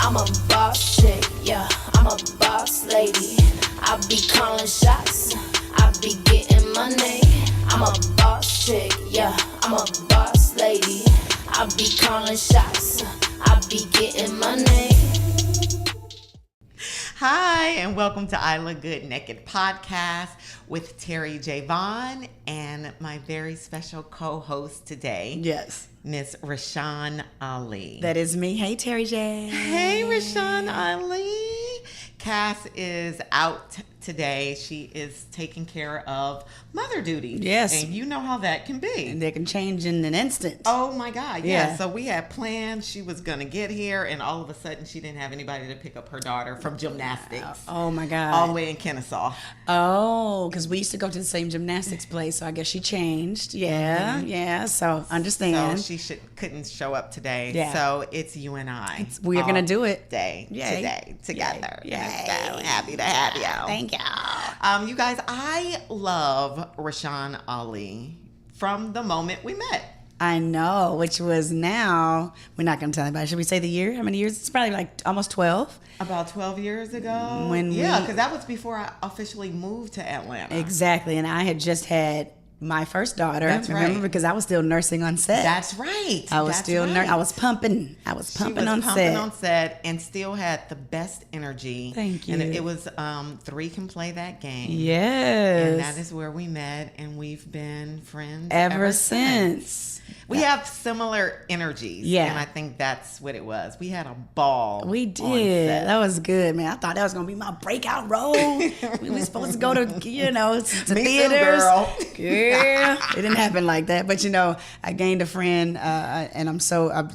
I'm a boss chick, yeah, I'm a boss lady. I be calling shots, I be getting money. I'm a boss chick, yeah, I'm a boss lady. I be calling shots, I be getting money. Hi, and welcome to I Look Good Naked podcast with Terri J and my very special co-host today. Yes. Miss Rashan Ali. That is me. Hey, Terri J. Hey, Rashan Ali. Cass is out today. She is taking care of mother duties. Yes. And you know how that can be. And they can change in an instant. Oh my God. Yeah. Yeah. So we had planned she was going to get here, and all of a sudden she didn't have anybody to pick up her daughter from gymnastics. Oh my God. All the way in Kennesaw. Oh, because we used to go to the same gymnastics place, so I guess she changed. Yeah, yeah. So understand. So she couldn't show up today. Yeah. So it's you and I. We're going to do it. Today together. Yay. And I'm so happy to have you. Thank you. You guys, I love Rashan Ali from the moment we met. I know, which was now, we're not going to tell anybody. Should we say the year? How many years? It's probably like almost 12. About 12 years ago. Yeah, because that was before I officially moved to Atlanta. Exactly. And I had just had my first daughter. That's right. Remember, because I was still nursing on set. That's right. I was I was pumping. She was pumping on set and still had the best energy. Thank you. And it was Three Can Play That Game. Yes. And that is where we met, and we've been friends ever since. We have similar energies. Yeah. And I think that's what it was. We had a ball. We did. That was good, man. I thought that was going to be my breakout role. we were supposed to go to, to Me theaters. Too, girl. Yeah. It didn't happen like that. But, I gained a friend, and I'm so,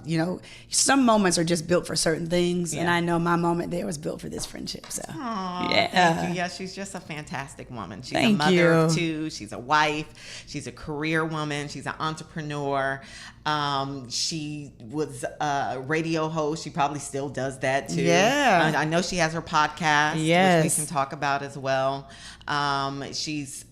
some moments are just built for certain things. Yeah. And I know my moment there was built for this friendship. So, Aww, yeah. Thank you. Yeah, she's just a fantastic woman. She's Thank a mother you. of two. She's a wife. She's a career woman. She's an entrepreneur. She was a radio host. She probably still does that too. Yeah. I know she has her podcast, Yes. which we can talk about as well. She's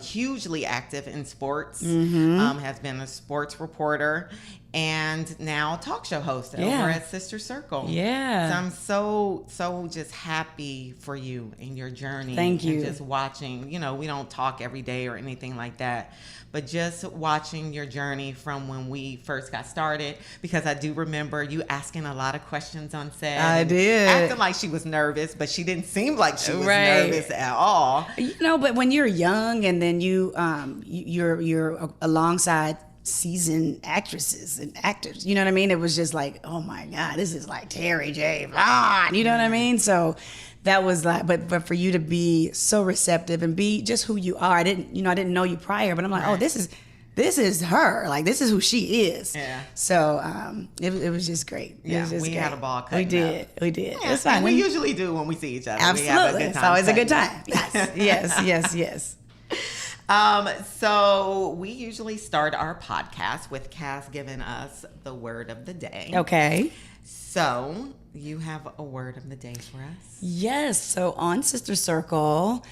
hugely active in sports, has been a sports reporter, and now talk show host over at Sister Circle. Yeah. So I'm so just happy for you and your journey. Thank you. And just watching, we don't talk every day or anything like that, but just watching your journey from when we first got started, because I do remember you asking a lot of questions on set. I did. Acting like she was nervous, but she didn't seem like she was nervous at all. But when you're young and then you're alongside seasoned actresses and actors, you know what I mean? It was just like, oh my God, this is like Terri J. Vaughn, you know what I mean? So that was like, but for you to be so receptive and be just who you are. I didn't know you prior, but I'm like, oh, this is her. Like, this is who she is. Yeah. So it was just great. Yeah, we had a ball cutting We did. Yeah, It's fine. we usually do when we see each other. Absolutely. We have a good time. It's always a good time. Yes. yes. So we usually start our podcast with Cass giving us the word of the day. Okay. So you have a word of the day for us? Yes. So on Sister Circle,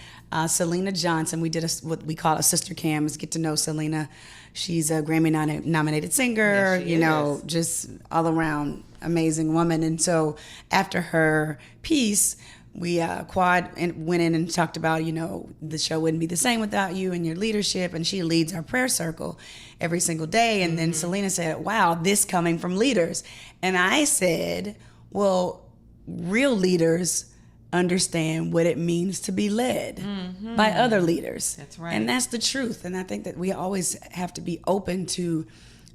Selena Johnson, we did what we call a sister cam, is get to know Selena. She's a Grammy nominated singer, Yes, she is. just all around amazing woman. And so after her piece, we went in and talked about, the show wouldn't be the same without you and your leadership. And she leads our prayer circle every single day. And then Selena said, wow, this coming from leaders. And I said, well, real leaders understand what it means to be led by other leaders. That's right. And that's the truth. And I think that we always have to be open to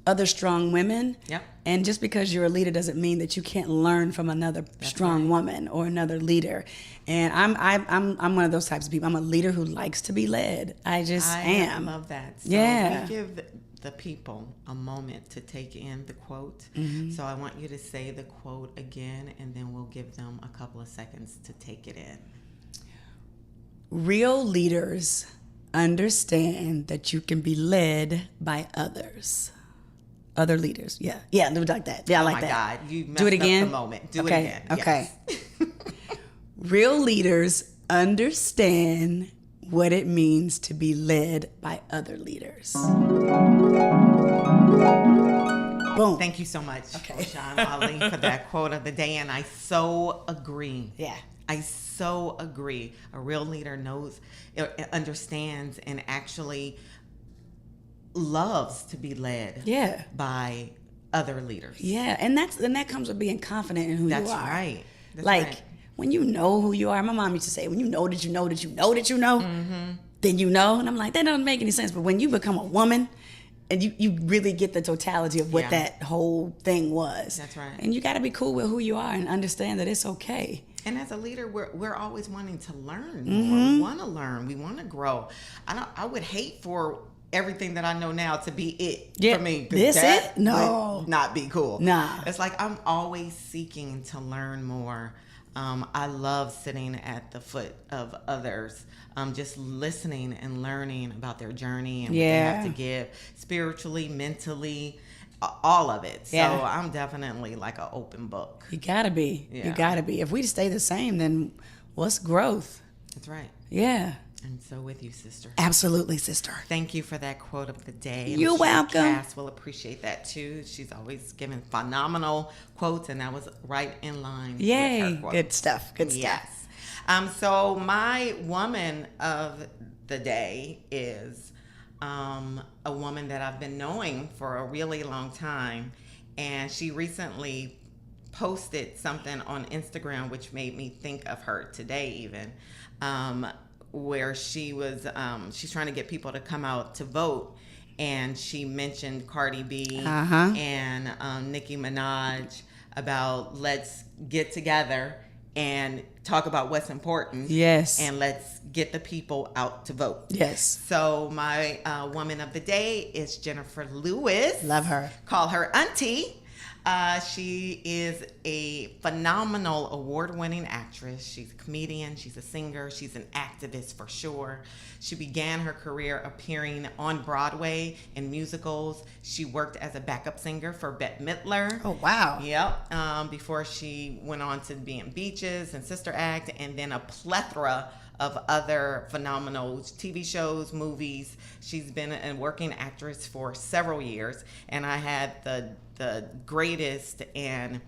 other strong women. Yep. And just because you're a leader doesn't mean that you can't learn from another strong woman or another leader. And I'm one of those types of people. I'm a leader who likes to be led. I am. I love that. So Yeah. we give the people a moment to take in the quote. So I want you to say the quote again, and then we'll give them a couple of seconds to take it in. Real leaders understand that you can be led by others. Other leaders. Yeah, do it like that. Yeah, I like that. Oh my God, you messed do it again. up the moment. Do it again. Okay. Yes. Real leaders understand what it means to be led by other leaders. Boom. Thank you so much, Okay. Rashan Ali, for that quote of the day. And I so agree. Yeah. I so agree. A real leader knows, understands, and actually loves to be led by other leaders. Yeah. And that comes with being confident in who you are. That's right. That's like right. when you know who you are, my mom used to say, when you know that you know that you know that you know, then you know. And I'm like, that doesn't make any sense. But when you become a woman and you really get the totality of what that whole thing was. That's right. And you got to be cool with who you are and understand that it's okay. And as a leader, we're always wanting to learn more. We want to learn. We want to grow. I would hate for everything that I know now to be it for me. This it? No. Would not be cool. Nah. It's like I'm always seeking to learn more. I love sitting at the foot of others, just listening and learning about their journey and what they have to give spiritually, mentally, all of it. So I'm definitely like an open book. You gotta be. Yeah. You gotta be. If we stay the same, then what's growth? That's right. Yeah. And so with you, sister. Absolutely, sister. Thank you for that quote of the day. You're welcome. Cass will appreciate that too. She's always given phenomenal quotes, and that was right in line with her quote. Good stuff. Good stuff. Yes. So my woman of the day is a woman that I've been knowing for a really long time, and she recently posted something on Instagram which made me think of her today even, where she was she's trying to get people to come out to vote, and she mentioned Cardi B and Nicki Minaj about let's get together and talk about what's important. Yes. And let's get the people out to vote. Yes. So my woman of the day is Jennifer Lewis. Love her. Call her auntie. She is a phenomenal award-winning actress. She's a comedian. She's a singer. She's an activist for sure. She began her career appearing on Broadway in musicals. She worked as a backup singer for Bette Midler. Oh, wow. Yep. Before she went on to be in Beaches and Sister Act, and then a plethora of other phenomenal TV shows, movies. She's been a working actress for several years, and I had the greatest and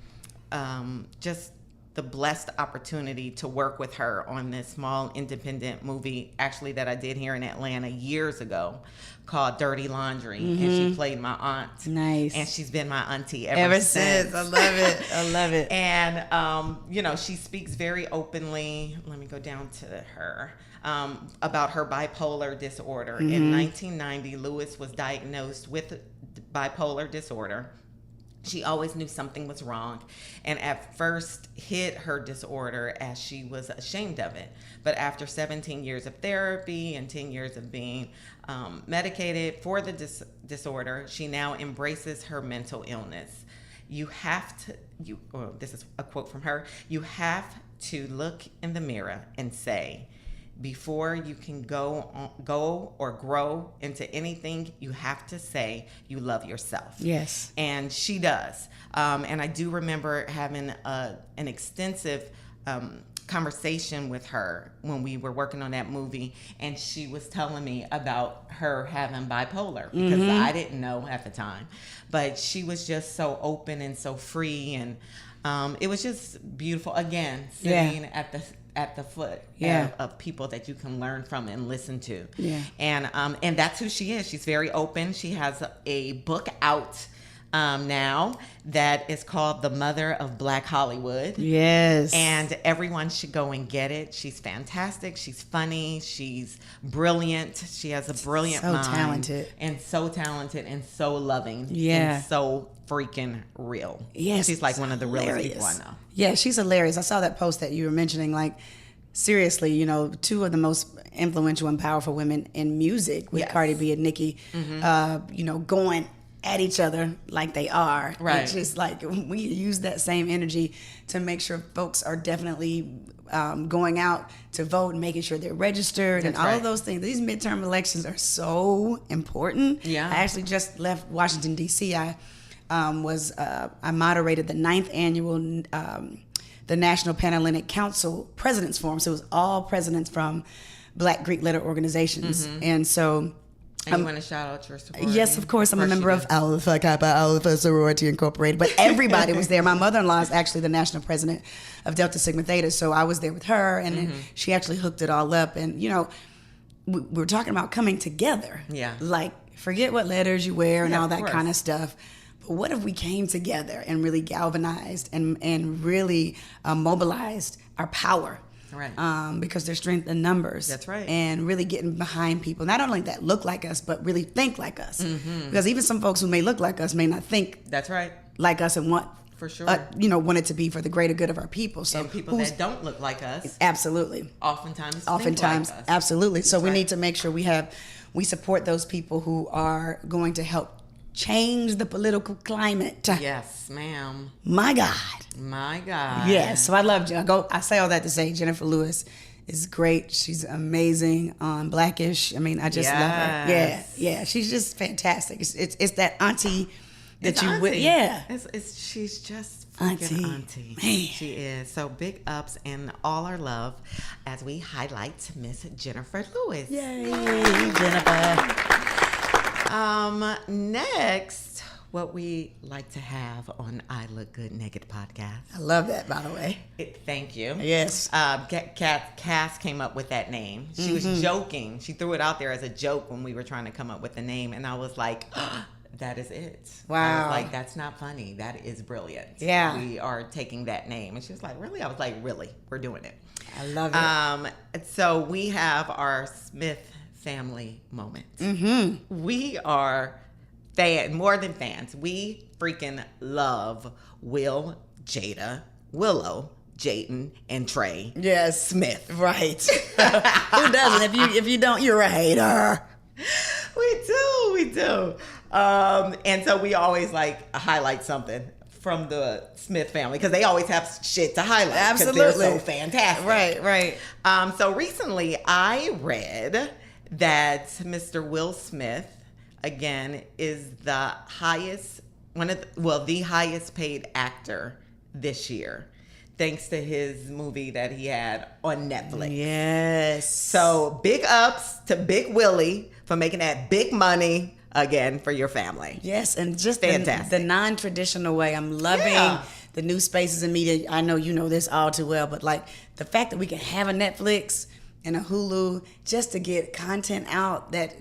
just the blessed opportunity to work with her on this small independent movie, actually, that I did here in Atlanta years ago, called Dirty Laundry. And she played my aunt. Nice. And she's been my auntie ever since. I love it. I love it. And, she speaks very openly. Let me go down to her. About her bipolar disorder. In 1990, Lewis was diagnosed with bipolar disorder. She always knew something was wrong, and at first hid her disorder as she was ashamed of it. But after 17 years of therapy and 10 years of being medicated for the disorder, she now embraces her mental illness. This is a quote from her, you have to look in the mirror and say, before you can go or grow into anything, you have to say you love yourself. Yes. And she does. And I do remember having an extensive conversation with her when we were working on that movie, and she was telling me about her having bipolar, because I didn't know at the time. But she was just so open and so free, and it was just beautiful. Again, sitting at the foot of people that you can learn from and listen to. Yeah. And that's who she is. She's very open. She has a book out now that is called The Mother of Black Hollywood. Yes. And everyone should go and get it. She's fantastic. She's funny. She's brilliant. She has a brilliant mind. So talented. And so talented and so loving. Yeah. And so freaking real. Yes. She's like one of the realest people I know. Yeah, she's hilarious. I saw that post that you were mentioning, like, seriously, two of the most influential and powerful women in music with Cardi B and Nicki, going at each other like they are. Right. It's just like we use that same energy to make sure folks are definitely going out to vote and making sure they're registered. That's and all right. of those things. These midterm elections are so important. Yeah. I actually just left Washington, D.C. I moderated the 9th annual the National Panhellenic Council President's Forum. So it was all presidents from Black Greek letter organizations. And so And you want to shout out your sorority? Yes, of course. I'm a member of Alpha Kappa Alpha Sorority Incorporated. But everybody was there. My mother-in-law is actually the national president of Delta Sigma Theta, so I was there with her, and then she actually hooked it all up. And, you know, we were talking about coming together. Yeah. Like, forget what letters you wear and all that kind of stuff. But what if we came together and really galvanized and really mobilized our power? Right. Because there's strength in numbers. That's right. And really getting behind people, not only that look like us, but really think like us. Because even some folks who may look like us may not think That's right. like us and want, For sure. Want it to be for the greater good of our people. So and people that don't look like us. Absolutely. Oftentimes think like us. Absolutely. So That's we right. need to make sure we support those people who are going to help change the political climate. Yes, ma'am. My God. My God. Yes. So I love I say all that to say Jennifer Lewis is great. She's amazing on Blackish. I mean, I just love her. Yeah. Yeah. She's just fantastic. It's that auntie that It's you auntie. would. Yeah. She's just Auntie. auntie. Man. She is. So big ups and all our love as we highlight Miss Jennifer Lewis. Yay, Jennifer. Next, what we like to have on I Look Good Naked podcast. I love that, by the way. Thank you. Yes. Cass came up with that name. She was joking. She threw it out there as a joke when we were trying to come up with the name, and I was like, that is it. I Wow. was like, that's not funny. That is brilliant. Yeah. We are taking that name. And she was like, really? I was like, really? We're doing it. I love it. So we have our Smith family moment. We are more than fans. We freaking love Willow, Jayden, and Trey. Yes. Smith. Right. Who doesn't? If you don't, you're a hater. We do. And so we always like highlight something from the Smith family because they always have shit to highlight. Absolutely. They're so fantastic. Right. So recently I read that Mr. Will Smith, again, is the highest paid actor this year, thanks to his movie that he had on Netflix. Yes. So big ups to Big Willie for making that big money again for your family. Yes, and just Fantastic. the non-traditional way. I'm loving the new spaces in media. I know you know this all too well, but like the fact that we can have a Netflix and a Hulu just to get content out that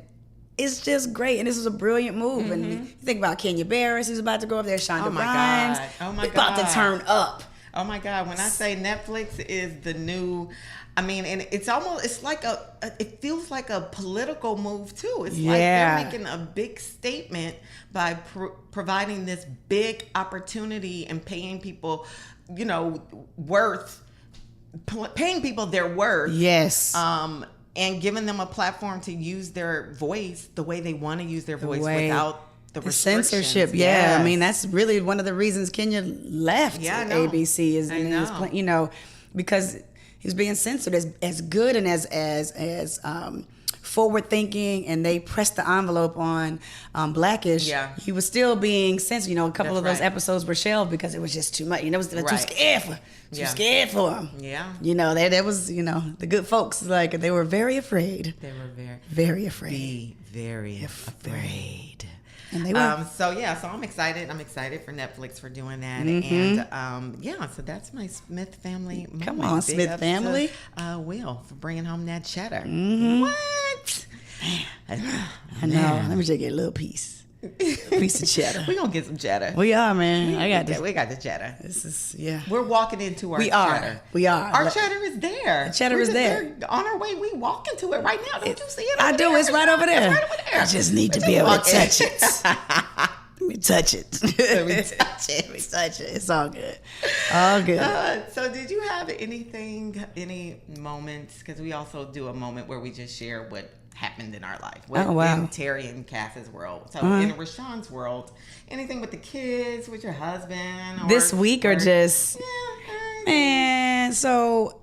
is just great. And this was a brilliant move. And you think about Kenya Barris, who's about to go up there, Shonda Rhimes. Oh my God. About to turn up. Oh my God, when I say Netflix is the new, I mean, and it feels like a political move too. It's like they're making a big statement by providing this big opportunity and paying people, paying people their worth. Yes. And giving them a platform to use their voice the way they want to use their voice without the censorship. Yeah. Yes. I mean, that's really one of the reasons Kenya left ABC is because he was being censored as good and as forward thinking, and they pressed the envelope on Blackish. Yeah. He was still being censored. A couple That's of those right. episodes were shelved because it was just too much. It was too Right. scared for him. Yeah. There was the good folks, like, they were very afraid. They were Very afraid. very afraid. And they were. So I'm excited. I'm excited for Netflix for doing that. And so that's my Smith family moment. Come on, Big Smith ups family. to, Will for bringing home that cheddar. I What? know. Let me just get a little piece. A piece of cheddar. We're going to get some cheddar. We are, man. I got this. We got the cheddar. This is, yeah. We're walking into our We cheddar. are. Our cheddar is there. The cheddar is there. We're on our way. We walk into it right now. Don't you see it? I do. It's right over there. It's right over there. I just need to be able to touch it. Let me touch it. Let me touch it. Let me touch it. It's all good. All good. So did you have any moments? Because we also do a moment where we just share what happened in our life. In Terri and Cass's world. So in Rashan's world, anything with the kids, with your husband? This week or just... Yeah. Man, so,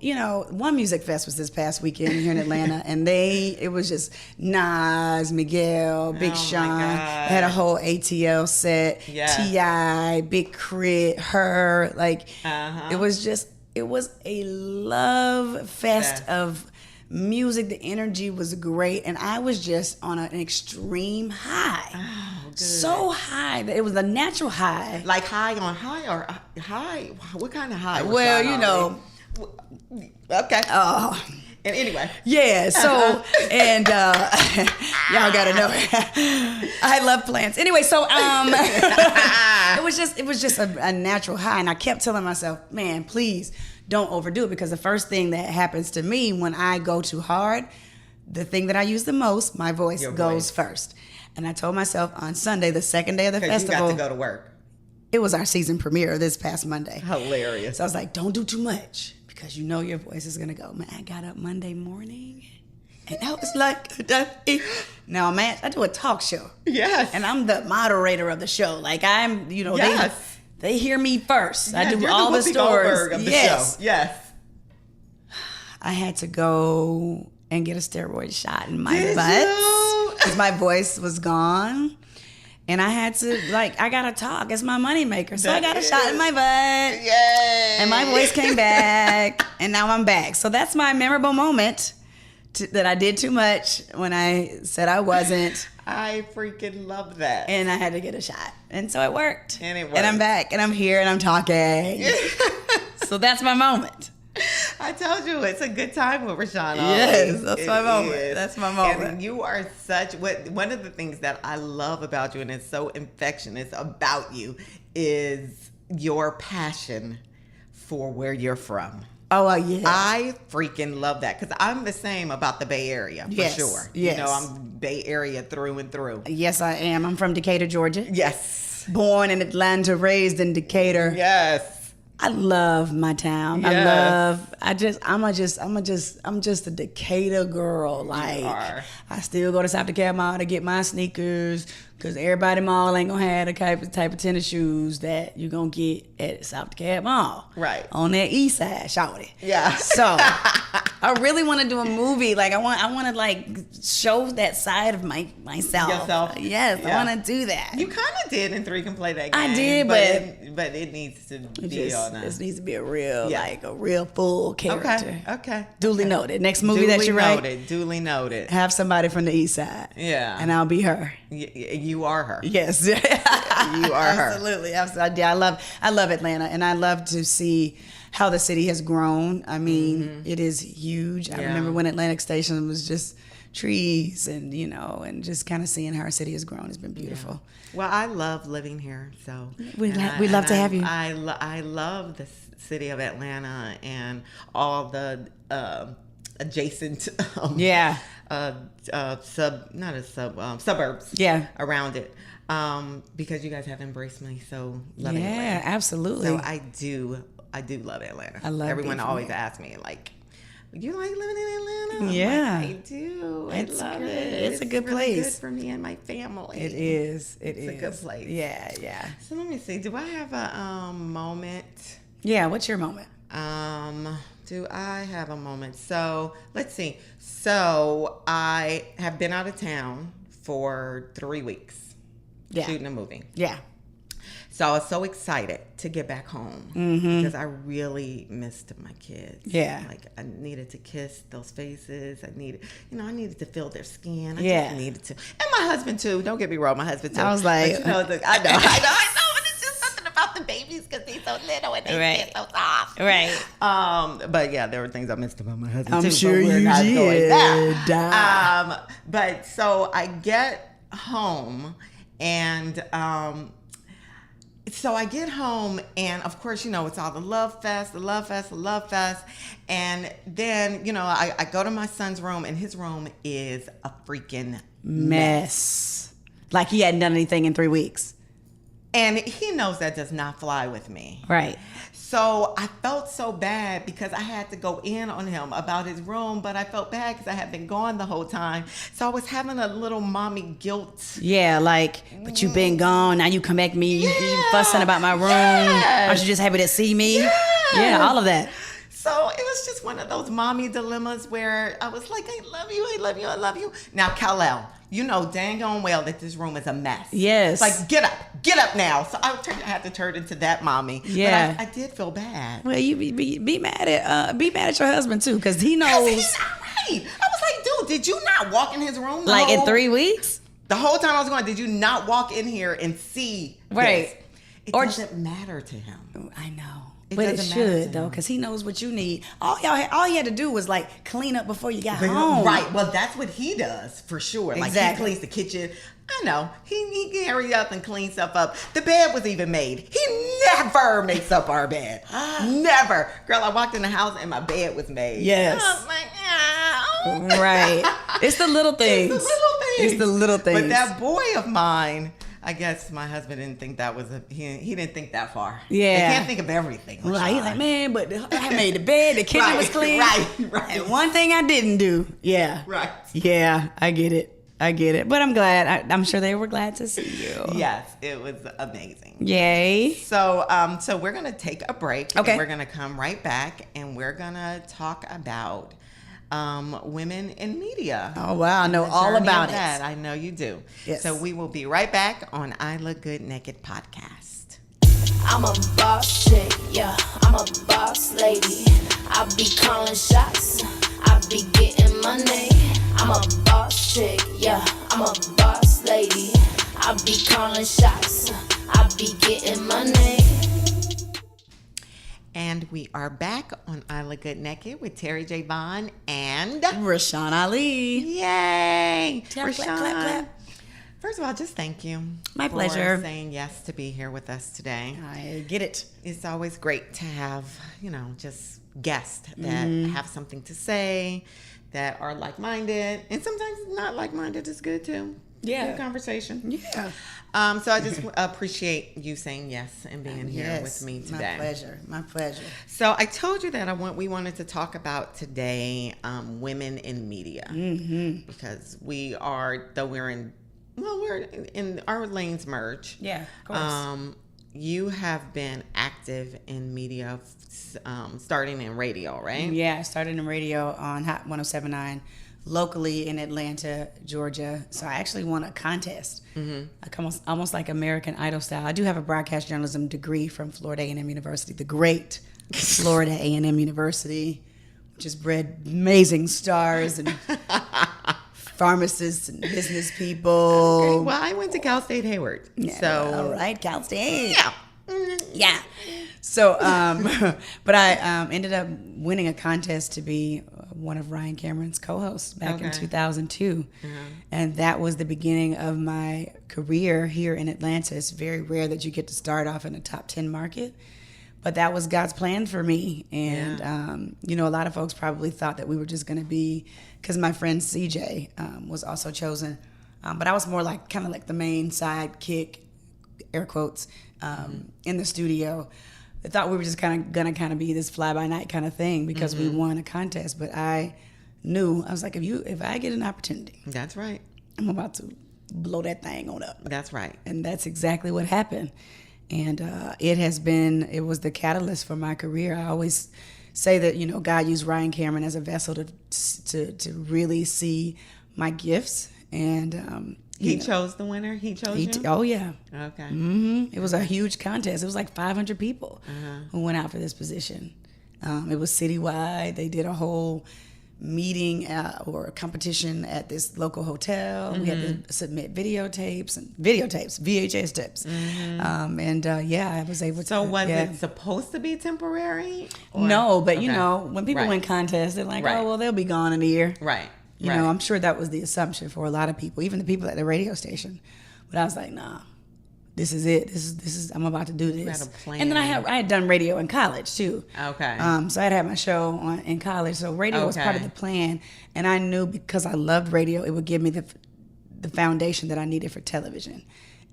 One Music Fest was this past weekend here in Atlanta, and it was just Nas, Miguel, Big Sean. They had a whole ATL set, T.I., Big Crit, her. It was a love fest of music, the energy was great, and I was just on an extreme high. Oh, good. So high that it was a natural high. Like high on high or high? What kind of high? Well, Rashan you Ali? know. Okay. Oh. And anyway. Yeah, so, and y'all gotta know, I love plants. Anyway, so it was just a natural high, and I kept telling myself, man, please don't overdo it, because the first thing that happens to me when I go too hard, the thing that I use the most, my voice Your goes voice. first. And I told myself on Sunday, the second day of the festival, you got to go to work. it was our season premiere this past Monday. Hilarious. So I was like, don't do too much, because you know your voice is gonna go. Man, I got up Monday morning, and I was like, now, man, I do a talk show. Yes. And I'm the moderator of the show. Like, I'm, you know, Yes. they hear me first. Yeah, I do you're all the Whoopi stories. Goldberg of the Yes. show. Yes. I had to go and get a steroid shot in my Did butt you? because my voice was gone. And I had to, like, I gotta talk. It's my moneymaker. So I got a shot in my butt. Yay. And my voice came back. And now I'm back. So that's my memorable moment that I did too much when I said I wasn't. I freaking love that. And I had to get a shot. And so it worked. And it And I'm worked. back. And I'm here. And I'm talking. So that's my moment. I told you it's a good time with Rashan Ali. Yes, that's my moment. is. That's my moment. And you are one of the things that I love about you, and it's so infectious about you, is your passion for where you're from. Oh, yeah. I freaking love that, because I'm the same about the Bay Area, for Yes, sure. yes. You know, I'm Bay Area through and through. Yes, I am. I'm from Decatur, Georgia. Yes. Born in Atlanta, raised in Decatur. Yes. I love my town. Yes. I'm just a Decatur girl. Like, are. I still go to South Decatur Mall to get my sneakers, because everybody mall ain't gonna have the type of tennis shoes that you gonna get at South Decatur Mall. Right. On that east side, shawty. Yeah. So I really want to do a movie. Like, I want to, like, show that side of myself. Yourself? Yes, Yeah. I want to do that. You kind of did in 3 Can Play That Game. I did, but it needs to be on a... This needs to be a real, Yeah. like, a real full character. Okay. Duly okay. noted. Next movie that you write, Duly noted. have somebody from the east side. Yeah. And I'll be her. You are her. Yes. You are her. Absolutely. Absolutely. Yeah, I love Atlanta, and I love to see how the city has grown. I mean, it is huge. I Yeah. remember when Atlantic Station was just trees, and, you know, and just kind of seeing how our city has grown has been beautiful. Well, I love living here, so We'd love to have you. I love the city of Atlanta and all the adjacent suburbs Yeah. around it, because you guys have embraced me so lovingly. Yeah, absolutely. So I do love Atlanta. I love Everyone being from always there. asks me, like, you like living in Atlanta? I'm Yeah. like, I do. It's I love good. it. It's a good really place. good for me and my family. It is. It's a good place. Yeah, yeah. So let me see. Do I have a moment? Yeah, what's your moment? Do I have a moment? So let's see. So I have been out of town for 3 weeks shooting a movie. Yeah. So I was so excited to get back home because I really missed my kids. Yeah. Like, I needed to kiss those faces. I needed to feel their skin. I Yeah. just needed to. And my husband too. Don't get me wrong, my husband too. I was like- But, I know. But it's just something about the babies because they're so little and they Right. get so soft. Right. But yeah, there were things I missed about my husband I'm too. sure but we're you not going did. there. But so I get home and so I get home, and of course, you know, it's all the love fest. And then, you know, I go to my son's room, and his room is a freaking Mess. Like he hadn't done anything in 3 weeks. And he knows that does not fly with me. Right. So I felt so bad because I had to go in on him about his room, but I felt bad because I had been gone the whole time. So I was having a little mommy guilt. Yeah, like, but you've been gone. Now you come back to me. You fussing about my room. Yes. Aren't you just happy to see me? Yes. Yeah, all of that. So it was just one of those mommy dilemmas where I was like, I love you. Now, Kal-El, you know dang on well that this room is a mess. Yes. Like, get up now. So I had to turn into that mommy. Yeah. But I did feel bad. Well, you be mad at your husband too, because he knows. He's not right. Right. I was like, dude, did you not walk in his room? Like in 3 weeks? The whole time I was going, did you not walk in here and see Right. this? It doesn't matter to him. I know. It But it doesn't matter should, to though, him. because he knows what you need. All he had to do was, like, clean up before you got home. Right. Well, that's what he does, for sure. Like, Exactly. he cleans the kitchen. I know. He can hurry up and clean stuff up. The bed was even made. He never makes up our bed. Never. Girl, I walked in the house and my bed was made. Yes. I was like, oh. Right. It's the little things. It's the little things. It's the little things. But that boy of mine, I guess my husband didn't think that was he didn't think that far. Yeah. He can't think of everything. Right. He's like, man, but I made the bed, the kitchen was clean. Right. And one thing I didn't do. Yeah. Right. Yeah, I get it. But I'm glad. I'm sure they were glad to see you. Yes, it was amazing. Yay. So we're gonna take a break. Okay. And we're gonna come right back, and we're gonna talk about women in media. Oh, wow. I know The all journey about of it. that. I know you do. Yes. So we will be right back on I Look Good Naked podcast. I'm a boss chick, yeah, I'm a boss lady. I be calling shots, I be getting money. I'm a boss chick, yeah, I'm a boss lady. I be calling shots, I be getting money. And we are back on I Look Good Naked with Terri J and Rashan Ali. yay! Clap, clap, clap, clap. First of all, just thank you. My for pleasure. saying yes to be here with us today. I get it. It's always great to have, just guests that have something to say, that are like-minded, and sometimes not like-minded is good too. Yeah. Good conversation. Yeah. So I just appreciate you saying yes and being here with me today. My pleasure. My pleasure. So I told you that we wanted to talk about today women in media, because we're in our lanes merge. Yeah, of course. You have been active in media, starting in radio, right? Yeah, I started in radio on Hot 107.9 locally in Atlanta, Georgia. So I actually won a contest, almost like American Idol style. I do have a broadcast journalism degree from Florida A&M University, the great Florida A&M University, which has bred amazing stars and pharmacists and business people. Okay, well, I went to Cal State Hayward. Yeah, So all right, Cal State. yeah. Yeah. So, but I ended up winning a contest to be one of Ryan Cameron's co-hosts back in 2002. And that was the beginning of my career here in Atlanta. It's very rare that you get to start off in a top 10 market. But that was God's plan for me. And, a lot of folks probably thought that we were just going to be, because my friend CJ was also chosen. But I was more kind of like the main sidekick, air quotes, in the studio. I thought we were just kind of be this fly-by-night kind of thing because we won a contest. But I knew, I was like, if I get an opportunity, That's right. I'm about to blow that thing on up. That's right. And that's exactly what happened. And it was the catalyst for my career. I always say that, God used Ryan Cameron as a vessel to really see my gifts. And He chose the winner? He chose you? Oh, yeah. Okay. It was a huge contest. It was like 500 people who went out for this position. It was citywide. They did a whole meeting or a competition at this local hotel. We had to submit VHS tapes. I was able to. So was it supposed to be temporary? No, but Okay. when people Right. win contests, they're like, Right. oh, well, they'll be gone in a year. Right. You know, I'm sure that was the assumption for a lot of people, even the people at the radio station. But I was like, nah, this is it. This is I'm about to do this. had a plan. And then I had done radio in college too. Okay. So I had my show in college. So radio was part of Okay. the plan, and I knew because I loved radio, it would give me the foundation that I needed for television.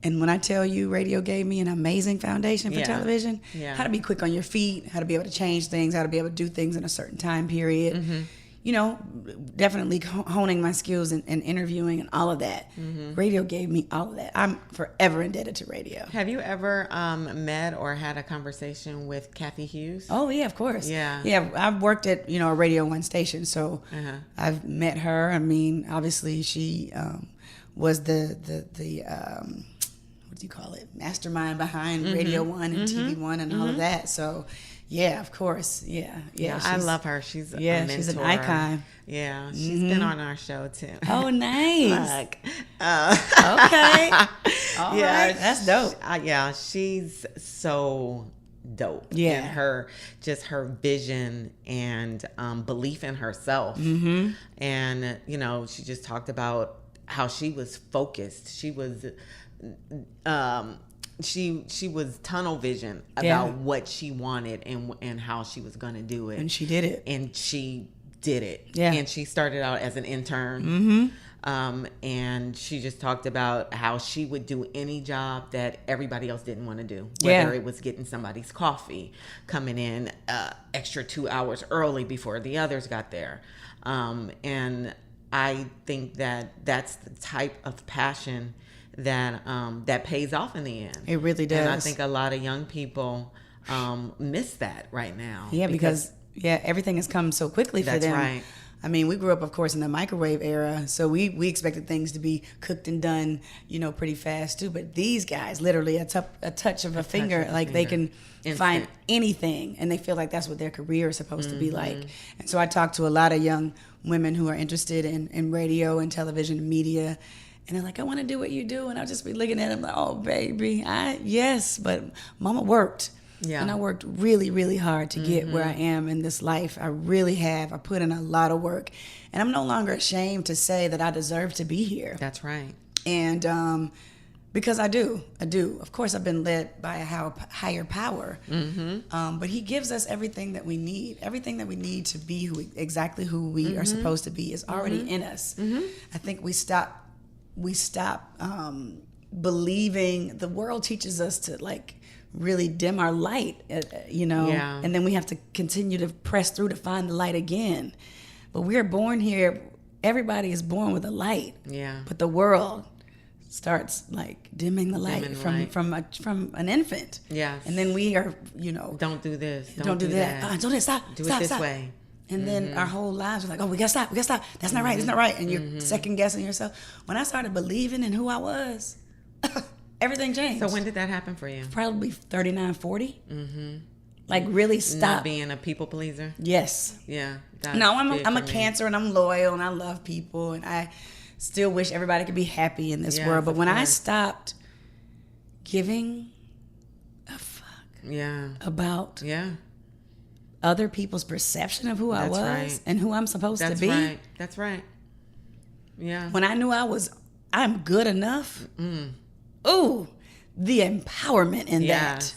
And when I tell you, radio gave me an amazing foundation for television. Yeah. How to be quick on your feet, how to be able to change things, how to be able to do things in a certain time period. Definitely honing my skills and interviewing and all of that. Radio gave me all of that. I'm forever indebted to radio. Have you ever met or had a conversation with Kathy Hughes? Oh, yeah, of course. Yeah. Yeah, I've worked at, a Radio 1 station, so I've met her. I mean, obviously she was the what do you call it, mastermind behind Radio 1 and TV 1 and all of that. So, Yeah, of course. Yeah. I love her. She's a mentor. She's an icon. Yeah, she's been on our show too. Oh, nice. Look, Okay. All right. That's dope. Yeah, she's so dope. Yeah. And her vision and belief in herself. And, she just talked about how she was focused. She was she was tunnel vision about what she wanted and how she was going to do it. And she did it. And she did it. Yeah. And she started out as an intern. And she just talked about how she would do any job that everybody else didn't want to do. Whether it was getting somebody's coffee, coming in extra 2 hours early before the others got there. And I think that that's the type of passion that pays off in the end. It really does. And I think a lot of young people miss that right now. Yeah, because everything has come so quickly for them. That's right. I mean, we grew up, of course, in the microwave era, so we expected things to be cooked and done, pretty fast too. But these guys, literally, a touch of a finger, they can find anything, and they feel like that's what their career is supposed to be like. And so I talk to a lot of young women who are interested in radio and television and media, and they're like, I want to do what you do. And I'll just be looking at them like, oh, baby, yes, but mama worked. Yeah. And I worked really, really hard to get where I am in this life. I really have. I put in a lot of work. And I'm no longer ashamed to say that I deserve to be here. That's right. And because I do. Of course, I've been led by a higher power. But he gives us everything that we need. Everything that we need to be exactly who we are supposed to be is already in us. I think we stop believing. The world teaches us to really dim our light, and then we have to continue to press through to find the light again. But we're born here, everybody is born with a light. Yeah. But the world starts dimming the light from an infant. Yes. And then we are, don't do this. Don't do that. Don't do that. Stop. Do stop, it this stop. way. And then our whole lives are like, oh, we gotta stop. That's not right. That's not right. And you're second guessing yourself. When I started believing in who I was, everything changed. So when did that happen for you? Probably 39, 40. Really stop. Not being a people pleaser? Yes. Yeah. No, I'm a Cancer, and I'm loyal, and I love people, and I still wish everybody could be happy in this world. But when I stopped giving a fuck about other people's perception of who I was and who I'm supposed to be. That's right. Yeah. When I knew I'm good enough. Ooh, the empowerment in that.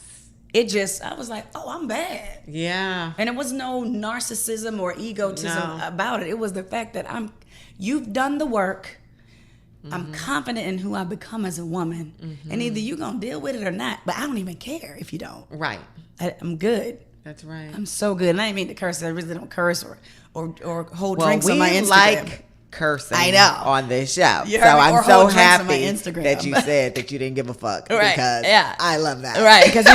I was like, oh, I'm bad. Yeah. And it was no narcissism or egotism about it. It was the fact that you've done the work. I'm confident in who I become as a woman. And either you're going to deal with it or not. But I don't even care if you don't. Right. I'm good. That's right. I'm so good. And I didn't mean to curse. I really don't curse or hold drinks on my Instagram. Like cursing on this show. So I'm so happy that you said that you didn't give a fuck. Right. Because I love that. Right. Because,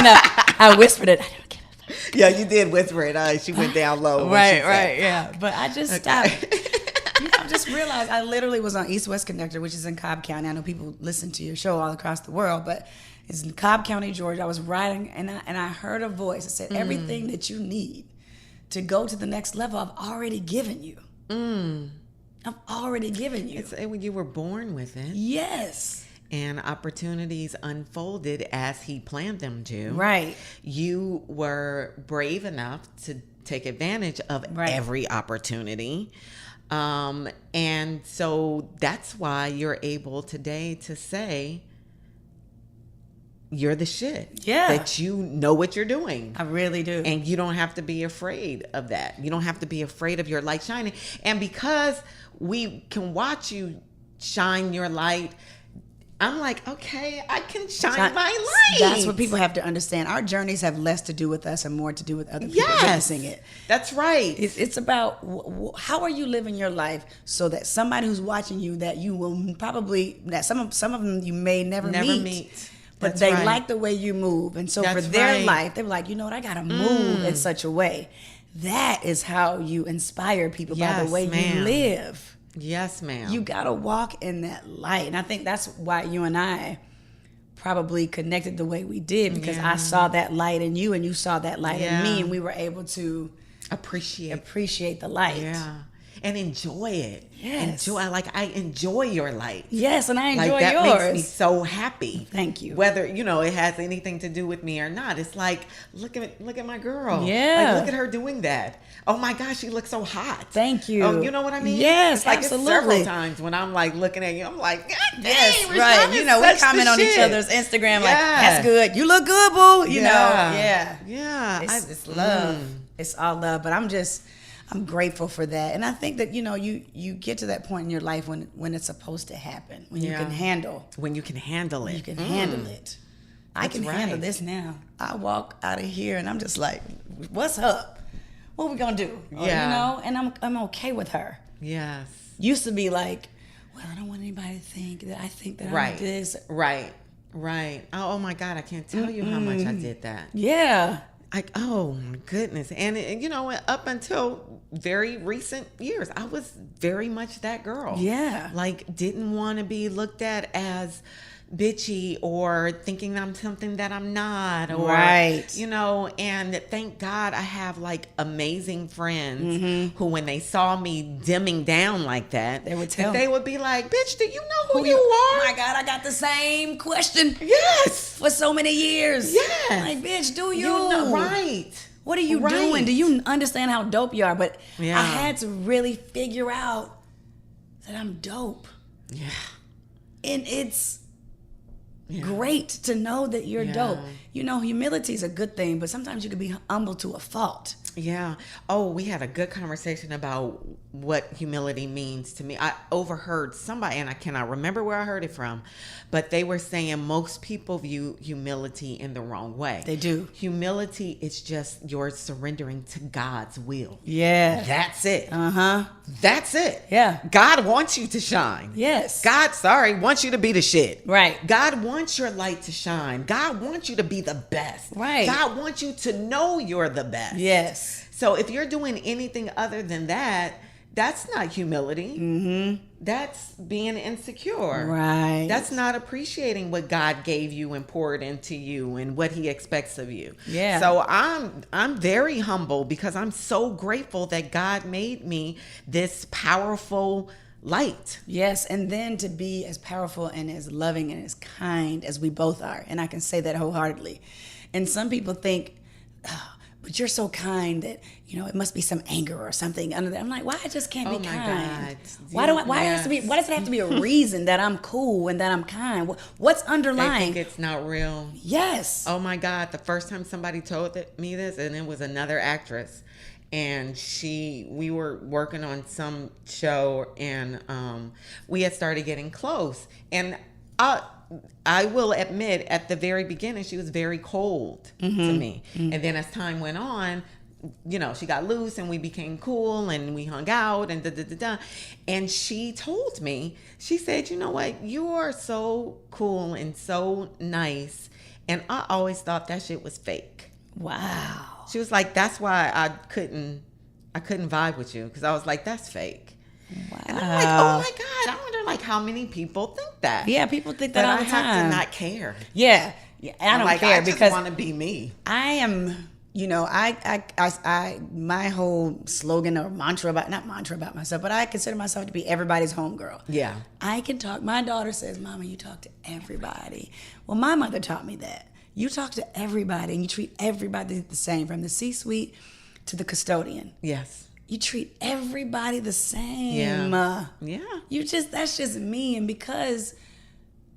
I whispered it. I don't give a fuck. Yeah, you did whisper it. She went down low. Right. Yeah. But I just stopped. I just realized I literally was on East-West Connector, which is in Cobb County. I know people listen to your show all across the world, but it's in Cobb County, Georgia. I was riding, and I heard a voice that said, everything that you need to go to the next level, I've already given you. I've already given you. You were born with it. Yes. And opportunities unfolded as he planned them to. Right. You were brave enough to take advantage of every opportunity. And so that's why you're able today to say you're the shit. Yeah. That you know what you're doing. I really do. And you don't have to be afraid of that. You don't have to be afraid of your light shining. And because we can watch you shine your light, I'm like, okay, I can shine my light. That's what people have to understand. Our journeys have less to do with us and more to do with other people witnessing it. That's right. It's about how are you living your life so that somebody who's watching you, that you will probably, that some of them you may never meet. But they like the way you move. And so for their life, they're like, you know what, I got to move in such a way. That is how you inspire people, by the way you live. Yes, ma'am. You got to walk in that light. And I think that's why you and I probably connected the way we did because I saw that light in you and you saw that light in me, and we were able to appreciate the light. Yeah. And enjoy it. Yes. I enjoy your light. Yes, and I enjoy that yours. Makes me so happy. Thank you. Whether, it has anything to do with me or not. It's like, look at my girl. Yeah. Like, look at her doing that. Oh my gosh, she looks so hot. Thank you. Oh, you know what I mean? Yes, it's like absolutely. It's several times when I'm like looking at you, I'm like, God dang, yes, Rashan right. is We comment on shit. each other's Instagram like, that's good. You look good, boo. You know, yeah. Yeah. It's love. It's all love. But I'm grateful for that. And I think that, you get to that point in your life when it's supposed to happen, when you can handle. When you can handle it. You can handle it. I can handle this now. I walk out of here and I'm just like, what's up? What we gonna do? Yeah. And I'm okay with her. Yes. Used to be like, well, I don't want anybody to think that I think that I'm this. Right. Oh my God, I can't tell you how much I did that. Yeah. Like, oh my goodness. And up until very recent years, I was very much that girl. Yeah. Like, didn't want to be looked at as bitchy or thinking I'm something that I'm not, or and thank God I have like amazing friends who, when they saw me dimming down like that, they would be like, bitch, do you know who you are? Oh my God, I got the same question. Yes. For so many years. Yes. Like, bitch, do you? Right. What are you doing? Do you understand how dope you are? But I had to really figure out that I'm dope. Yeah. And it's great to know that you're dope. Humility is a good thing, but sometimes you can be humble to a fault. Yeah. Oh, we had a good conversation about what humility means to me. I overheard somebody, and I cannot remember where I heard it from, but they were saying most people view humility in the wrong way. They do. Humility is just your surrendering to God's will. Yeah. That's it. Uh-huh. That's it. Yeah. God wants you to shine. Yes. God, wants you to be the shit. Right. God wants your light to shine. God wants you to be the best. Right. God wants you to know you're the best. Yes. So if you're doing anything other than that, that's not humility. Mm-hmm. That's being insecure. Right. That's not appreciating what God gave you and poured into you and what He expects of you. Yeah. So I'm very humble because I'm so grateful that God made me this powerful light. Yes, and then to be as powerful and as loving and as kind as we both are. And I can say that wholeheartedly. And some people think, but you're so kind that, it must be some anger or something under that. I'm like, why I just can't be kind? God. Why does it have to be a reason that I'm cool and that I'm kind? What's underlying? They think it's not real. Yes. Oh my God. The first time somebody told me this, and it was another actress, and we were working on some show, and we had started getting close, and I will admit, at the very beginning, she was very cold to me. Mm-hmm. And then as time went on, she got loose and we became cool and we hung out and da-da-da-da. And she told me, she said, you know what? You are so cool and so nice. And I always thought that shit was fake. Wow. She was like, that's why I couldn't vibe with you. Because I was like, that's fake. Wow. And I'm like, oh my God, I wonder how many people think that. Yeah, people think that all the time. I have to not care. Yeah. I don't care because I just want to be me. I am, my whole slogan or not mantra about myself, but I consider myself to be everybody's homegirl. Yeah. I can talk. My daughter says, Mama, you talk to everybody. Well, my mother taught me that. You talk to everybody and you treat everybody the same, from the C-suite to the custodian. Yes. You treat everybody the same. Yeah. That's just me. And because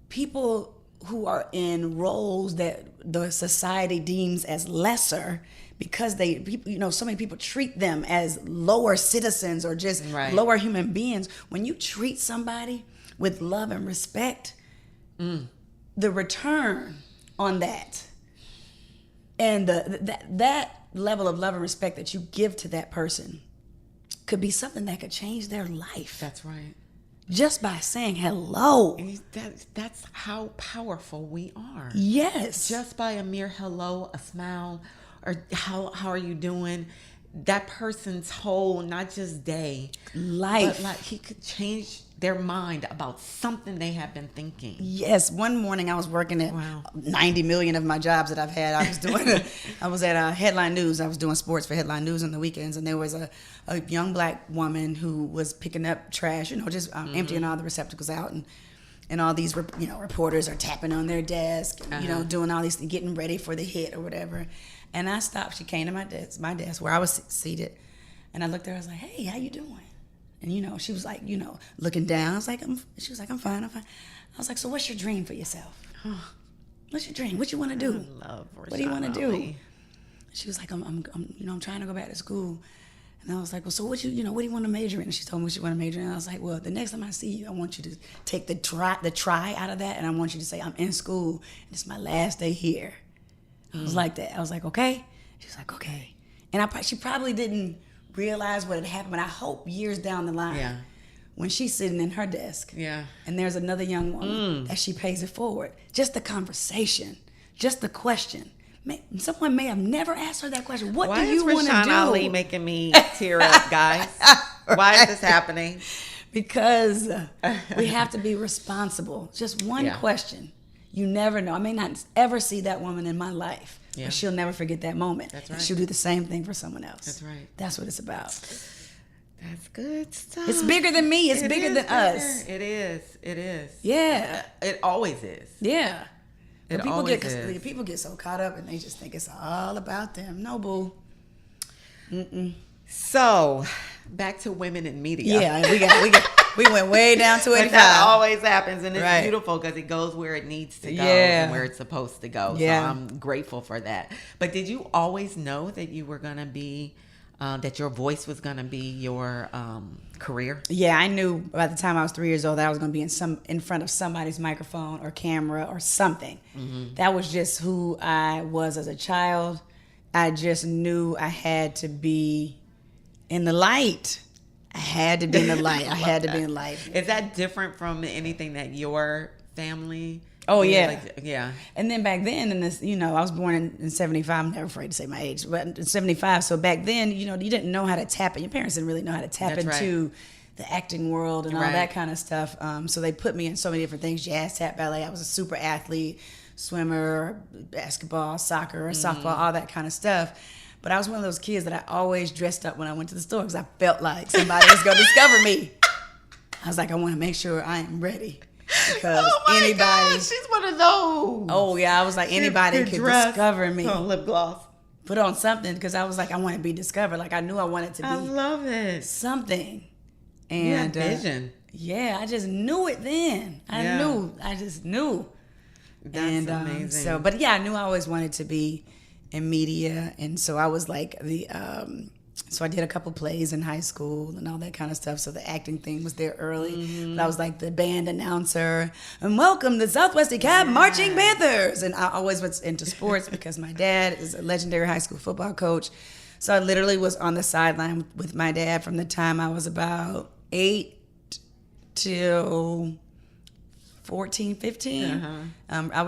people who are in roles that the society deems as lesser, because so many people treat them as lower citizens or just lower human beings. When you treat somebody with love and respect, the return on that and that level of love and respect that you give to that person could be something that could change their life. That's right. Just by saying hello. And that's how powerful we are. Yes. Just by a mere hello, a smile, or how are you doing? that person's whole, not just day, life. but like he could change their mind about something they have been thinking. Yes, one morning I was working at Wow. 90 million of my jobs that I've had. I was doing, I was at Headline News. I was doing sports for Headline News on the weekends, and there was a young black woman who was picking up trash, just emptying all the receptacles out, and all these reporters are tapping on their desk, doing all these, getting ready for the hit or whatever. And I stopped. She came to my desk where I was seated, and I looked at her. I was like, "Hey, how you doing?" And, she was like, looking down. I was like, she was like, I'm fine. I was like, so what's your dream for yourself? What's your dream? What you want to do? I love Rashan What do you want to do? Ali. She was like, I'm trying to go back to school. And I was like, well, so what do you want to major in? And she told me what she wanted to major in. And I was like, well, the next time I see you, I want you to take the try out of that. And I want you to say, I'm in school. And it's my last day here. I was like that. I was like, okay. She was like, okay. And she probably didn't realize what had happened, but I hope years down the line, when she's sitting in her desk, and there's another young woman that she pays it forward, just the conversation, just the question. Someone may have never asked her that question. What do you want to do? Why is Rashan Ali making me tear up, guys? Why is this happening? Because we have to be responsible. Just one question. You never know. I may not ever see that woman in my life. Yeah. But she'll never forget that moment. That's right. And she'll do the same thing for someone else. That's right. That's what it's about. That's good stuff. It's bigger than me. It's bigger than us. It is. It is. Yeah. It always is. Yeah. People get so caught up and they just think it's all about them. No, boo. So, back to women in media. Yeah, we went way down to 85. But that always happens, and it's beautiful because it goes where it needs to go and where it's supposed to go. Yeah. So I'm grateful for that. But did you always know that you were going to be, that your voice was going to be your career? Yeah, I knew by the time I was 3 years old that I was going to be in front of somebody's microphone or camera or something. Mm-hmm. That was just who I was as a child. I just knew I had to be in the light. I had to be in the light. I had to be in the light. Is that different from anything that your family? Oh, yeah. Yeah. And then back then, in this, I was born in 75. I'm never afraid to say my age, but in 75. So back then, you didn't know how to tap it. Your parents didn't really know how to tap into the acting world and all that kind of stuff. So they put me in so many different things: jazz, tap, ballet. I was a super athlete, swimmer, basketball, soccer, softball, all that kind of stuff. But I was one of those kids that I always dressed up when I went to the store because I felt like somebody was going to discover me. I was like, I want to make sure I am ready. Because anybody... God, she's one of those. Oh, yeah. I was like, anybody could discover me. Oh, lip gloss. Put on something because I was like, I want to be discovered. Like, I knew I wanted to be... I love it. Something. And, you had vision. Yeah, I just knew it then. I just knew. That's amazing. But yeah, I knew I always wanted to be in media, and so I was like so I did a couple plays in high school and all that kind of stuff, so the acting thing was there early. Mm-hmm. But I was like the band announcer, and welcome the Southwest DeKalb Marching Panthers, and I always was into sports because my dad is a legendary high school football coach, so I literally was on the sideline with my dad from the time I was about 8 till 14, 15. Uh-huh. I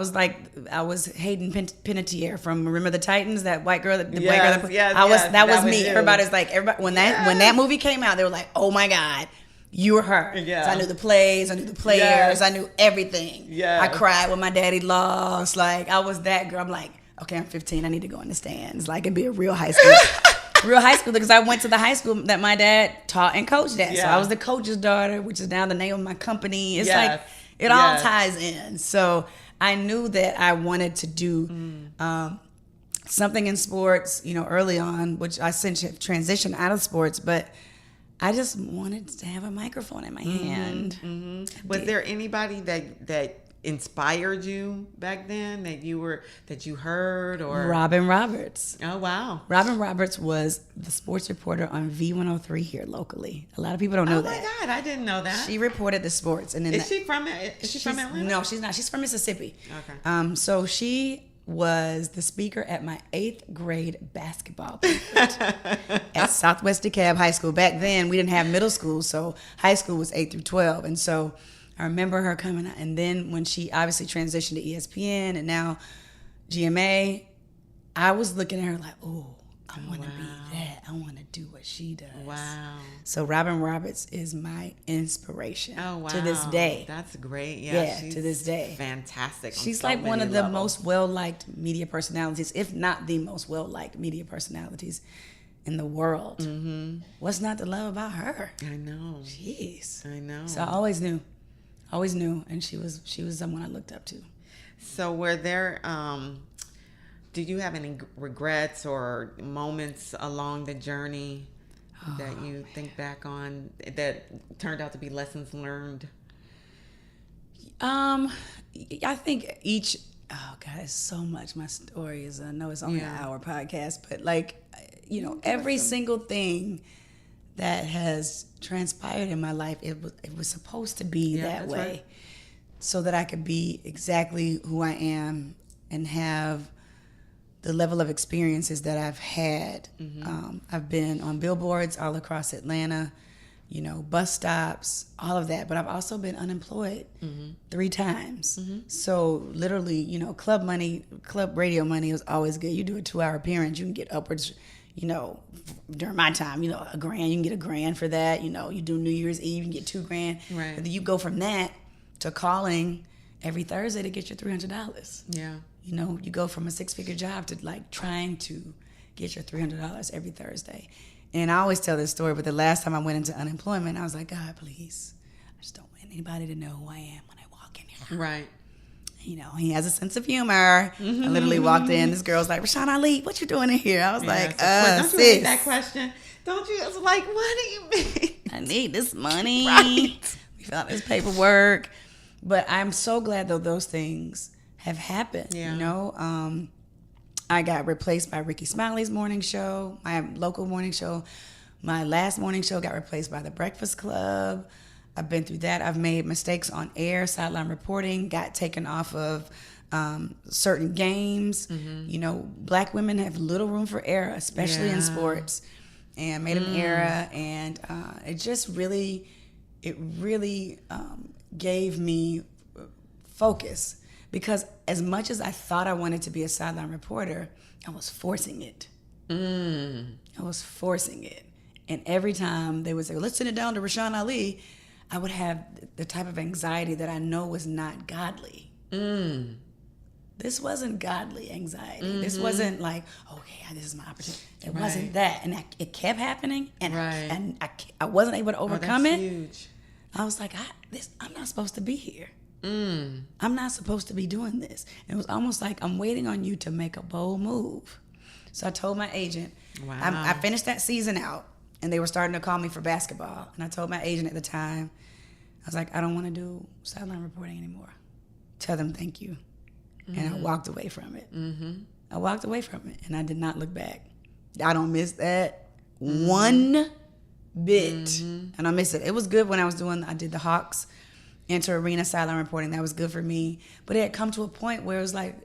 was Hayden Panettiere from Remember the Titans, that white girl, white girl. That was me. You. Everybody's like, when that movie came out, they were like, oh my God, you were her. Yeah. So I knew the plays, I knew the players, I knew everything. Yeah. I cried when my daddy lost. Like, I was that girl. I'm like, okay, I'm 15, I need to go in the stands. Like, and be a real high school. Real high school, because I went to the high school that my dad taught and coached at. Yeah. So I was the coach's daughter, which is now the name of my company. It's like, it all ties in. So I knew that I wanted to do something in sports, early on, which I essentially transitioned out of sports, but I just wanted to have a microphone in my hand. Mm-hmm. Was there anybody that inspired you back then that you heard? Or Robin Roberts. Oh wow. Robin Roberts was the sports reporter on V103 here locally. A lot of people don't know that. Oh my God, I didn't know that. She reported the sports, and then is she from Atlanta? No, she's not. She's from Mississippi. Okay. So she was the speaker at my 8th grade basketball banquet at Southwest DeKalb High School. Back then, we didn't have middle school, so high school was 8 through 12, and so I remember her coming out, and then when she obviously transitioned to ESPN and now GMA, I was looking at her like, oh, I I want to be that. I want to do what she does. Wow. So Robin Roberts is my inspiration. Oh, wow. To this day. That's great. Yeah, she's to this day. Fantastic. She's like one of the most well-liked media personalities, if not the most well-liked media personalities in the world. Mm-hmm. What's not to love about her? I know. Jeez. I know. So I always knew, and she was someone I looked up to. So were there, did you have any regrets or moments along the journey that you think back on that turned out to be lessons learned? I think oh God, it's so much. My story is, I know it's only an hour podcast, but like, every single thing that has transpired in my life, it was supposed to be that way. Right. So that I could be exactly who I am and have the level of experiences that I've had. Mm-hmm. I've been on billboards all across Atlanta, bus stops, all of that. But I've also been unemployed 3 times. Mm-hmm. So literally, club radio money is always good. You do a 2-hour appearance, you can get upwards, during my time, $1,000, you can get $1,000 for that. You do New Year's Eve, you can get $2,000. Right. But then you go from that to calling every Thursday to get your $300. Yeah. You go from a 6-figure job to like trying to get your $300 every Thursday. And I always tell this story, but the last time I went into unemployment, I was like, God, please, I just don't want anybody to know who I am when I walk in here. Right. He has a sense of humor. Mm-hmm. I literally walked in. This girl's like, Rashan Ali, what you doing in here? I was like, don't sis. You hate that question? Don't you? It's like, what do you mean? I need this money. Right. We fill out this paperwork. But I'm so glad, though, those things have happened. Yeah. I got replaced by Ricky Smiley's morning show, my local morning show. My last morning show got replaced by The Breakfast Club. I've been through that. I've made mistakes on air, sideline reporting, got taken off of certain games. Mm-hmm. Black women have little room for error, especially in sports, and made an error. And it really gave me focus, because as much as I thought I wanted to be a sideline reporter, I was forcing it. I was forcing it. And every time they would say, well, let's send it down to Rashan Ali, I would have the type of anxiety that I know was not godly. This wasn't godly anxiety. Mm-hmm. This wasn't like, okay, this is my opportunity. It wasn't that. And it kept happening, and I wasn't able to overcome it. Huge. I was like, I'm not supposed to be here. I'm not supposed to be doing this. And it was almost like, I'm waiting on you to make a bold move. So I told my agent, I finished that season out, and they were starting to call me for basketball. And I told my agent at the time, I was like, I don't want to do sideline reporting anymore. Tell them thank you. Mm-hmm. And I walked away from it. Mm-hmm. I walked away from it, and I did not look back. I don't miss that one bit. And I miss it. It was good when I did the Hawks inter-arena sideline reporting. That was good for me. But it had come to a point where it was like,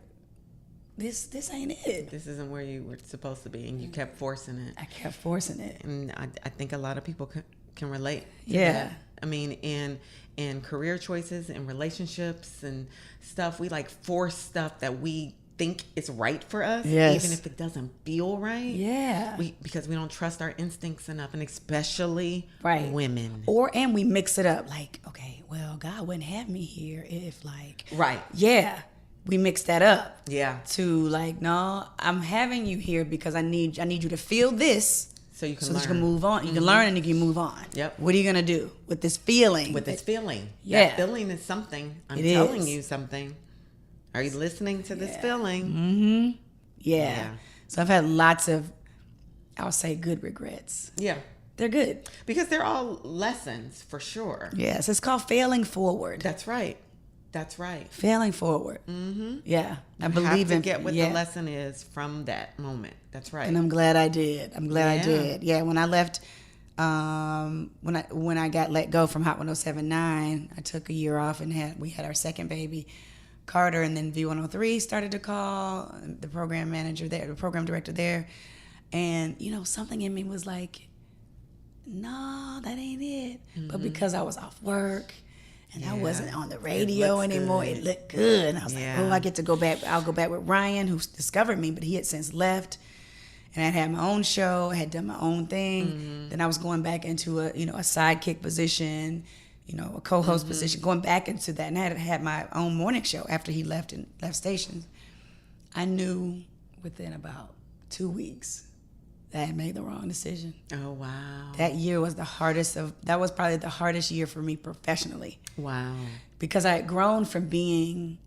this ain't it. This isn't where you were supposed to be, and you kept forcing it. I kept forcing it. And I think a lot of people can relate to that. I mean, in career choices and relationships and stuff, we like force stuff that we think is right for us, even if it doesn't feel right. Yeah. Because we don't trust our instincts enough, and especially women. And we mix it up. Like, okay, well, God wouldn't have me here if like... Right. Yeah. We mix that up. Yeah. To like, no, I'm having you here because I need you to feel this. So you can learn. That you can move on. You can learn and you can move on. Yep. What are you going to do with this feeling? Yeah. That feeling is something. I'm telling you something. Are you listening to this feeling? Mm-hmm. Yeah. So I've had lots of, I'll say, good regrets. Yeah. They're good. Because they're all lessons, for sure. Yes. It's called failing forward. That's right. Failing forward. Mm-hmm. Yeah. I believe in get what the lesson is from that moment. That's right. And I'm glad I did. I did. Yeah. When I left, when I got let go from Hot 107.9, I took a year off and we had our second baby, Carter, and then V103 started to call the program manager there, the program director there. And, something in me was like, no, that ain't it. Mm-hmm. But because I was off work and I wasn't on the radio anymore, it looked good. And I was like, I get to go back. I'll go back with Ryan, who discovered me, but he had since left. and I had my own show, I had done my own thing. Then I was going back into a sidekick position, a co-host position, going back into that, and I had my own morning show after he left stations. I knew within about 2 weeks that I had made the wrong decision. Oh, wow. That year was that was probably the hardest year for me professionally. Wow. Because I had grown from being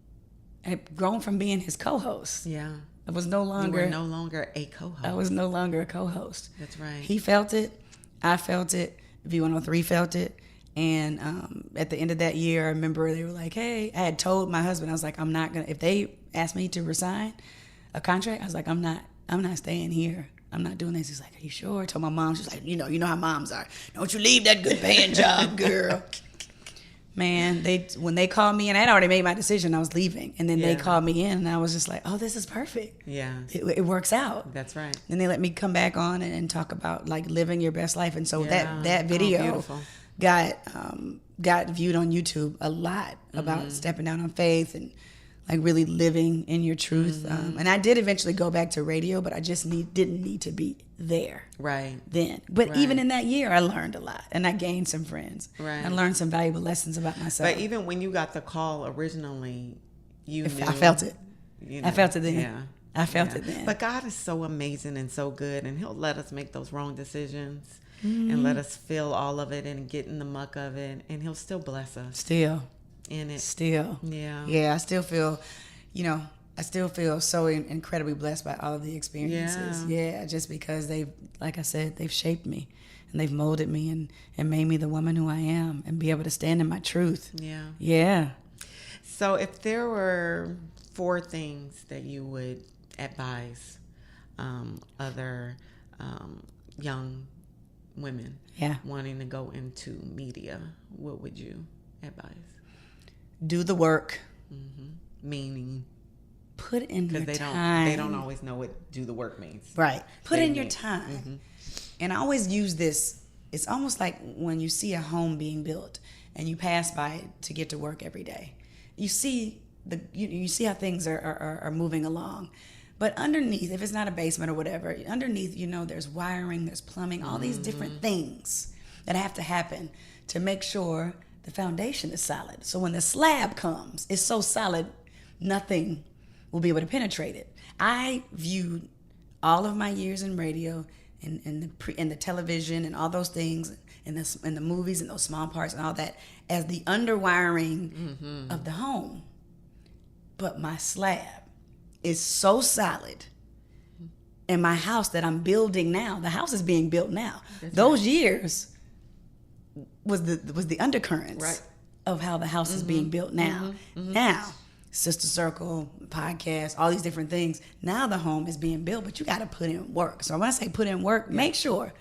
his co-host. Yeah. I was no longer. You were no longer a co-host. I was no longer a co-host. That's right. He felt it. I felt it. V103 felt it. And at the end of that year, I remember they were like, hey, I had told my husband, I was like, I'm not going to, if they ask me to resign a contract, I was like, I'm not staying here. I'm not doing this. He's like, are you sure? I told my mom, she's like, you know how moms are. Don't you leave that good paying job, girl. Man, when they called me, and I had already made my decision, I was leaving. And then they called me in, and I was just like, oh, this is perfect. Yeah. It works out. That's right. And they let me come back on and talk about like living your best life. And so that video got viewed on YouTube a lot about stepping out on faith and like really living in your truth. And I did eventually go back to radio, but I just didn't need to be there then. But even in that year, I learned a lot, and I gained some friends. I learned some valuable lessons about myself. But even when you got the call originally, knew. I felt it. I felt it then. Yeah. I felt it then. But God is so amazing and so good, and He'll let us make those wrong decisions and let us feel all of it and get in the muck of it, and He'll still bless us. Still. In it. Still. Yeah. Yeah, I still feel, so incredibly blessed by all of the experiences. Yeah, just because like I said, they've shaped me and they've molded me and made me the woman who I am and be able to stand in my truth. Yeah. Yeah. So if there were 4 things that you would advise other young women wanting to go into media, what would you advise? Do the work. Meaning? Put in your time. They don't always know what do the work means. Right. Put in your time. And I always use this. It's almost like when you see a home being built and you pass by it to get to work every day. You see you see how things are moving along. But underneath, if it's not a basement or whatever, underneath, there's wiring, there's plumbing, all these different things that have to happen to make sure the foundation is solid. So when the slab comes, it's so solid, nothing will be able to penetrate it. I viewed all of my years in radio and the television and all those things and the movies and those small parts and all that as the underwiring of the home. But my slab is so solid in my house that I'm building now. The house is being built now. Those years was the undercurrents of how the house is being built now. Now, Sister Circle, podcast, all these different things. Now the home is being built, but you got to put in work. So when I say put in work, make sure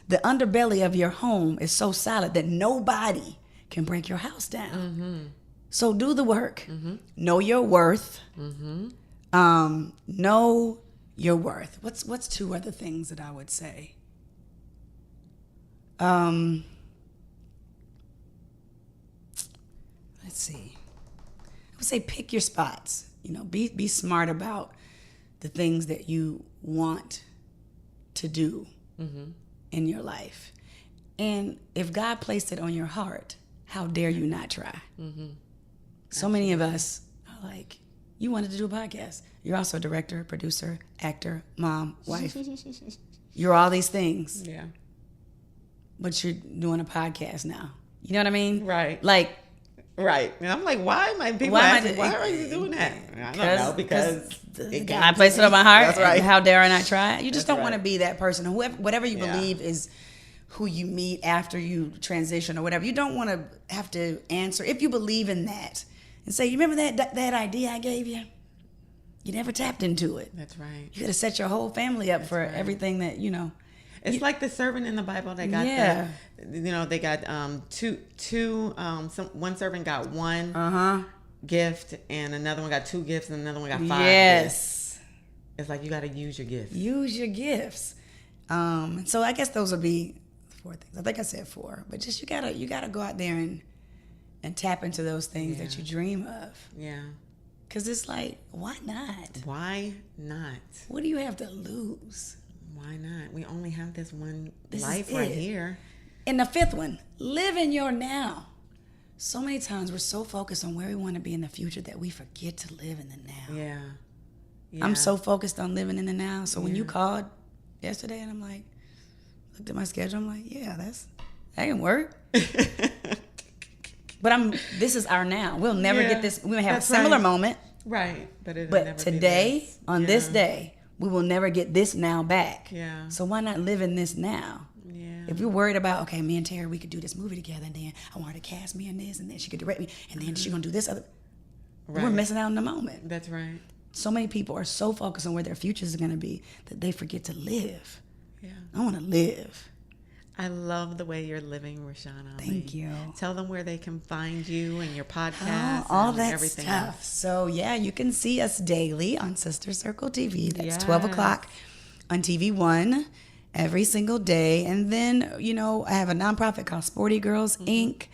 the underbelly of your home is so solid that nobody can break your house down. So do the work. Know your worth. Know your worth. What's 2 other things that I would say? Let's see. I would say pick your spots. Be smart about the things that you want to do in your life. And if God placed it on your heart, how dare you not try? So many of us are like, you wanted to do a podcast. You're also a director, producer, actor, mom, wife. You're all these things. Yeah. But you're doing a podcast now. You know what I mean? Right. Like, right. And I'm like, why are you doing that? I don't know, because God placed it on my heart. That's right. How dare I not try? You just don't want to be that person. Whatever you believe is who you meet after you transition or whatever. You don't want to have to answer. If you believe in that and say, you remember that idea I gave you? You never tapped into it. That's right. You could have set your whole family up for everything that, It's like the servant in the Bible. They got they got one servant got one gift and another one got 2 gifts and another one got 5 gifts. It's like you got to use your gifts. Use your gifts. So I guess those would be 4 things. I think I said 4, but just you gotta go out there and tap into those things that you dream of. Yeah. Because it's like, why not? Why not? What do you have to lose? Why not? We only have this one This life is right it. here. And the fifth one, live in your now. So many times we're so focused on where we want to be in the future that we forget to live in the now. Yeah. I'm so focused on living in the now. So when you called yesterday and I'm like, looked at my schedule, I'm like, yeah, that can work. But this is our now. We'll never get this. We may have a similar moment. Right. But But today, on this day, we will never get this now back. Yeah. So why not live in this now? Yeah. If you're worried about, okay, me and Terry, we could do this movie together, and then I want her to cast me in this, and then she could direct me, and then she's gonna do this other. Right. We're missing out on the moment. That's right. So many people are so focused on where their futures are gonna be that they forget to live. Yeah. I want to live. I love the way you're living, Rashan Ali. Thank you. Tell them where they can find you and your podcast All and that everything stuff. else. So yeah, you can see us daily on Sister Circle TV. That's 12 o'clock on TV One every single day. And then, I have a nonprofit called Sporty Girls Inc.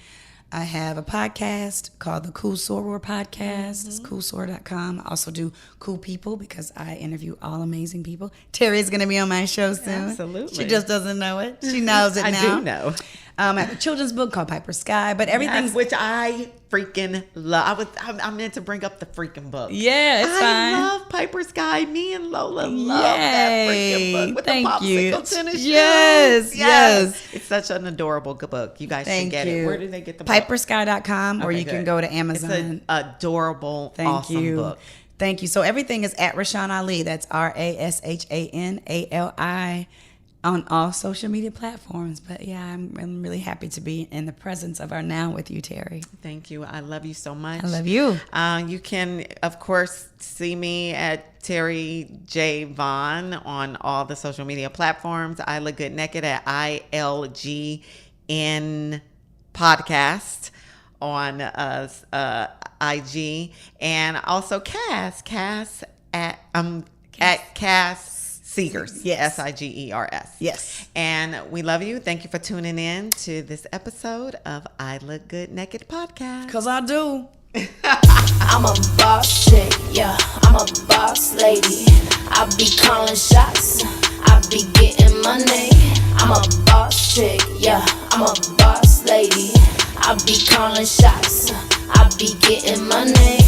I have a podcast called the Cool Soror Podcast. It's coolsoror.com. I also do Cool People because I interview all amazing people. Terry is going to be on my show soon. Absolutely. She just doesn't know it. She knows it now. I do know. I have a children's book called Piper Sky, but everything's... Yes, which I freaking love. I meant to bring up the freaking book. Yeah, it's fine. I love Piper Sky. Me and Lola love that freaking book with Thank the you. popsicle tennis shoes. Yes. It's such an adorable book. You guys should get it. Where do they get the book? Pipersky.com, or you can go to Amazon. It's an adorable, awesome book. Thank you. So everything is at Rashan Ali. That's RASHANALI on all social media platforms. But yeah, I'm really happy to be in the presence of our now with you, Terry. Thank you. I love you so much. I love you. You can, of course, see me at Terri J Vaughn on all the social media platforms. I Look Good Naked at ILGN Podcast on IG, and also Cass at Cass Seegers. Yes. SIGERS. Yes. And we love you. Thank you for tuning in to this episode of I Look Good Naked Podcast. Because I do. I'm a boss chick, yeah, I'm a boss lady. I be calling shots, I be getting money. I'm a boss chick, yeah, I'm a boss lady. I be calling shots, I be getting money.